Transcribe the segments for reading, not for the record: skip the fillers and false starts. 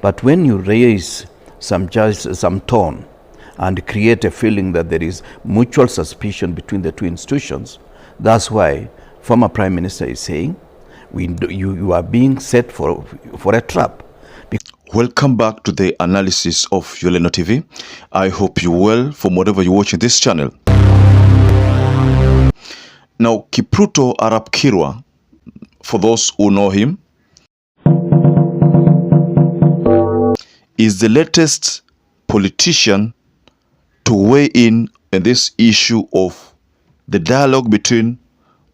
But when you raise some tone and create a feeling that there is mutual suspicion between the two institutions, that's why former Prime Minister is saying you are being set for a trap. Welcome back to the analysis of YOLENO TV. I hope you're well from whatever you're watching this channel. Now, Kipruto Arap Kirwa, for those who know him, is the latest politician to weigh in this issue of the dialogue between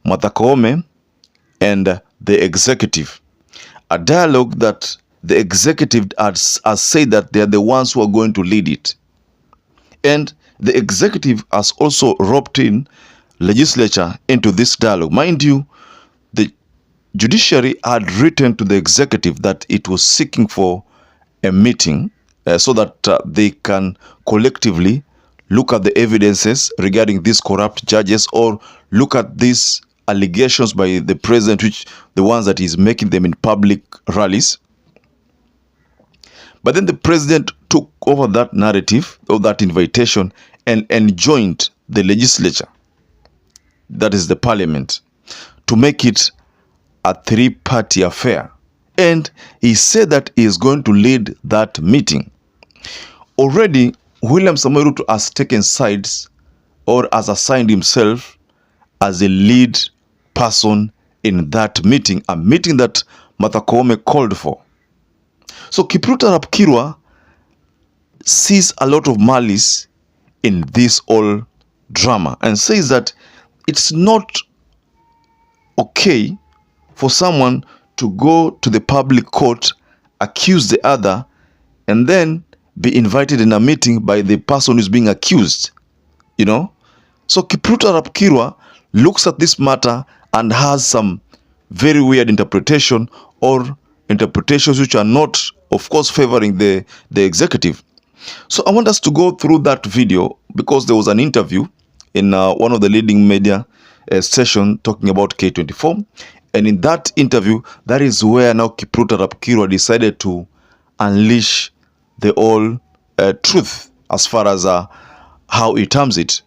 Koome and the executive. A dialogue that the executive has said that they are the ones who are going to lead it. And the executive has also roped in legislature into this dialogue. Mind you, the judiciary had written to the executive that it was seeking for a meeting so that they can collectively look at the evidences regarding these corrupt judges, or look at these allegations by the president, which the ones that he's making them in public rallies. But then the president took over that narrative of that invitation and joined the legislature, that is the parliament, to make it a three-party affair. And he said that he is going to lead that meeting. Already, William Samoei Ruto has taken sides, or has assigned himself as a lead person in that meeting, a meeting that Koome called for. So Kipruto Arap Kirwa sees a lot of malice in this whole drama and says that it's not okay for someone to go to the public court, accuse the other, and then be invited in a meeting by the person who's being accused, you know. So Kipruto Arap Kirwa looks at this matter and has some very weird interpretation, or interpretations which are not, of course, favoring the executive. So I want us to go through that video, because there was an interview in one of the leading media station talking about K24. And in that interview, that is where now Kipruto Arap Kirwa decided to unleash the whole truth as far as how he terms it.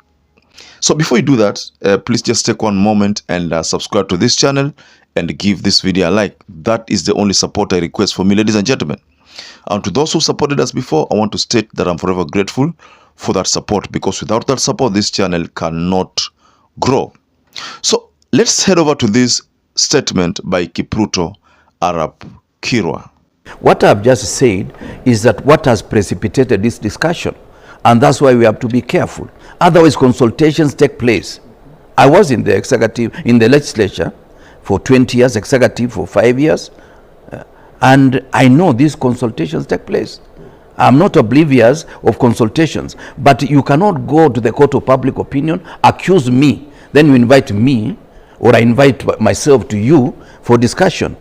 So before you do that, please just take one moment and subscribe to this channel and give this video a like. That is the only support I request for me, ladies and gentlemen. And to those who supported us before, I want to state that I'm forever grateful for that support, because without that support, this channel cannot grow. So let's head over to this statement by Kipruto Arap Kirwa. What I've just said is that what has precipitated this discussion, and that's why we have to be careful. Otherwise, consultations take place. I was in the executive, in the legislature for 20 years, executive for 5 years, and I know these consultations take place. I'm not oblivious of consultations, but you cannot go to the court of public opinion, accuse me, then you invite me, or I invite myself to you for discussion.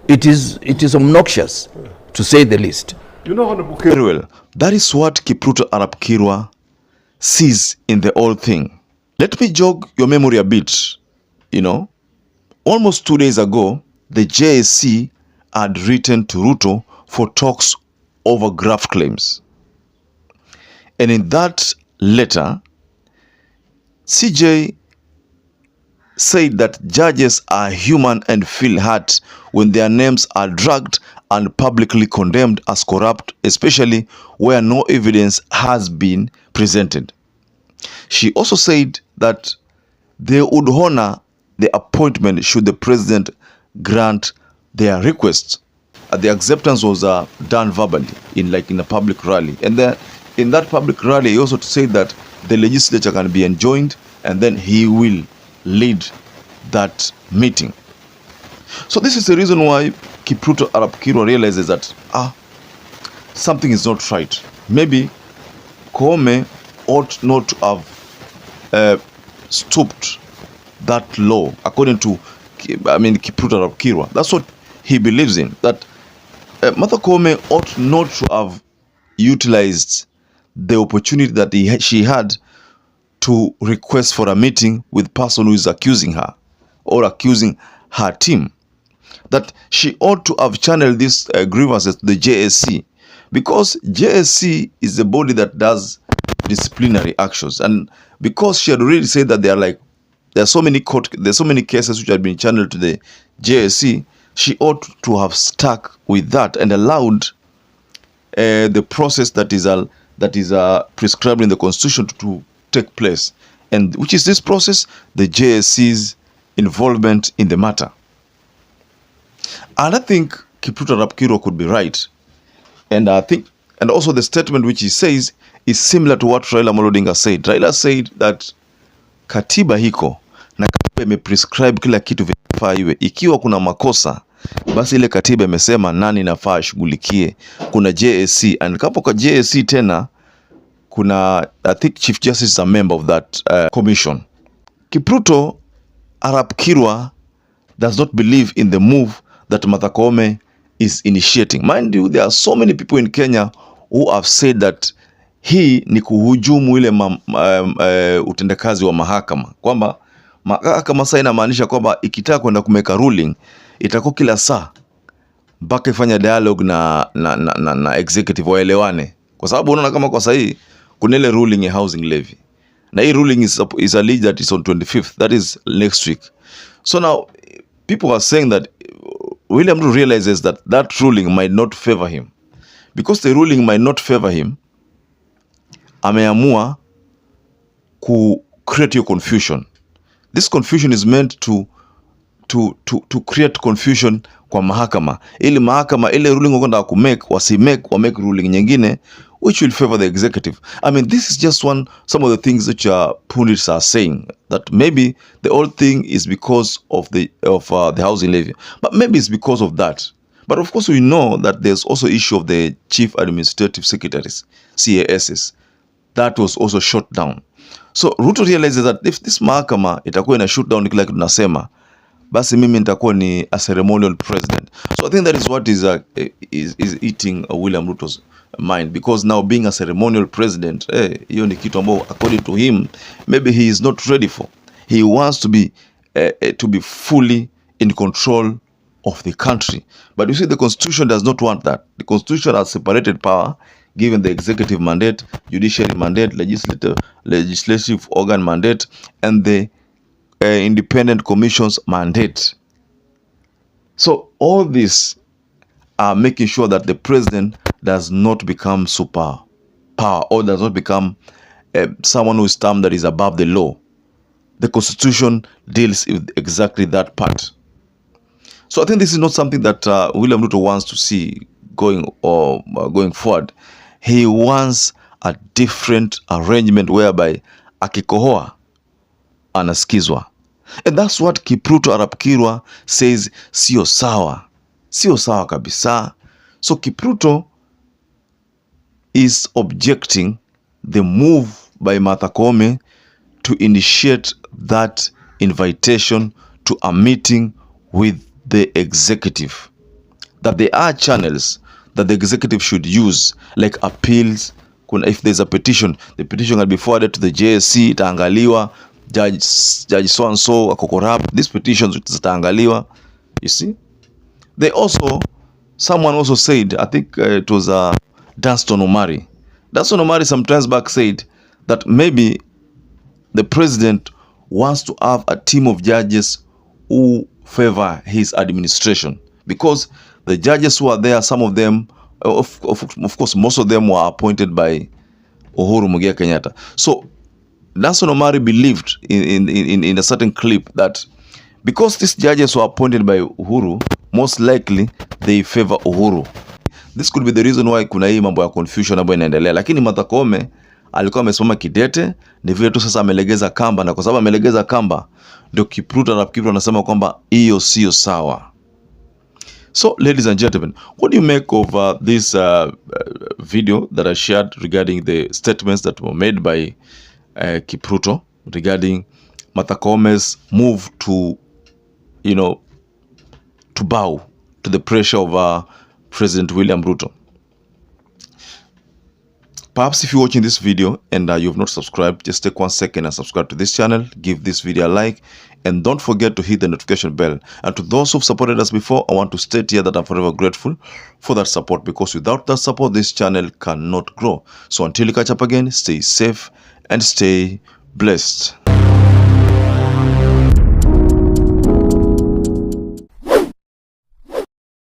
It is obnoxious, to say the least. You know, very well, that is what Kipruto Arap Kirwa sees in the whole thing. Let me jog your memory a bit. You know, almost 2 days ago, the JSC had written to Ruto for talks over graft claims. And in that letter, CJ said that judges are human and feel hurt when their names are dragged and publicly condemned as corrupt, especially where no evidence has been presented. She also said that they would honor the appointment should the president grant their request. The acceptance was done verbally in a public rally, and then in that public rally he also said that the legislature can be enjoined, and then he will lead that meeting. So this is the reason why Kipruto Arap Kirwa realizes that something is not right. Maybe Koome ought not to have stooped that low, according to Kipruto Arap Kirwa. That's what he believes in, that Koome ought not to have utilized the opportunity that she had to request for a meeting with person who is accusing her or accusing her team. That she ought to have channeled these grievances to the JSC, because JSC is the body that does disciplinary actions, and because she had already said that there's so many cases which had been channeled to the JSC, she ought to have stuck with that and allowed the process that is prescribed in the Constitution to take place, and which is this process, the JSC's involvement in the matter. And I think Kipruto Arap Kirwa could be right, and I think, and also the statement which he says is similar to what Raila Amolo Odinga said. Raila said that katiba hiko na katiba imeprescribe kila kitu vinafaa iwe. Ikiwa kuna makosa, basi ile katiba imesema nani nafaa ashughulikie. Kuna JSC, and kapo kwa JSC tena kuna, I think Chief Justice is a member of that commission. Kipruto Arap Kirwa does not believe in the move that Martha Koome is initiating. Mind you, there are so many people in Kenya who have said that hii ni kuhujumu ile utendakazi wa mahakama, kwamba mahakama sasa inamaanisha kwamba ikitaka kwenda kumeka ruling itakuwa kila saa mpaka ifanya dialogue na executive waelewane, kwa sababu unaona kama kwa sasa kuna ile ruling ya housing levy, na hii ruling is alleged that is on 25th, that is next week. So now people are saying that William Ruto realizes that that ruling might not favor him. Because the ruling might not favor him, ameamua ku create your confusion. This confusion is meant to create confusion kwa mahakama, ili mahakama ile ruling wakwenda wamake ruling nyingine which will favor the executive. I mean, this is just some of the things that pundits are saying, that maybe the whole thing is because of the housing levy, but maybe it's because of that. But of course we know that there's also issue of the chief administrative secretaries, CASs, that was also shut down. So Ruto realizes that if this mahakama itakuwa ina shoot down kila kitu nasema, basi mimi nitakuwa ni a ceremonial president. So I think that is what is eating William Ruto's mind, because now being a ceremonial president, hiyo ni kitu ambao according to him maybe he is not ready for. He wants to be fully in control of the country. But you see, the Constitution does not want that. The Constitution has separated power, given the executive mandate, judiciary mandate, legislative organ mandate, and the independent commission's mandate. So all this are making sure that the president does not become super power, or does not become someone who is termed that is above the law. The Constitution deals with exactly that part. So I think this is not something that William Ruto wants to see going forward. He wants a different arrangement whereby akikohoa anasikizwa. And that's what Kipruto Arap Kirwa says sio sawa. Sio sawa kabisa. So Kipruto is objecting the move by Martha Koome to initiate that invitation to a meeting with the executive. That there are channels that the executive should use, like appeals. If there's a petition, the petition can be forwarded to the JSC, itaangaliwa, judge so and so ako corrupt, these petitions zitaangaliwa. You see, someone also said, I think it was Danston Omari. Danston Omari sometimes back said that maybe the president wants to have a team of judges who favor his administration, because the judges who are there, some of them, of course, most of them were appointed by Uhuru Muigai Kenyatta. So Danston Omari believed in a certain clip that because these judges were appointed by Uhuru, most likely they favor Uhuru. This could be the reason why kuna hii mambo ya confusion ambayo inaendelea. Lakini Martha Koome alikuwa amesimama kidete, ni vile tu sasa amelegeza kamba, na kwa sababu amelegeza kamba ndio Kipruto Arap Kirwa anasema kwamba hiyo sio sawa. So ladies and gentlemen, what do you make of this video that I shared regarding the statements that were made by Kipruto regarding Martha Koome's move to, to bow to the pressure of President William Ruto? Perhaps if you're watching this video and you have not subscribed, just take 1 second and subscribe to this channel. Give this video a like and don't forget to hit the notification bell. And to those who've supported us before, I want to state here that I'm forever grateful for that support, because without that support, this channel cannot grow. So until we catch up again, stay safe and stay blessed.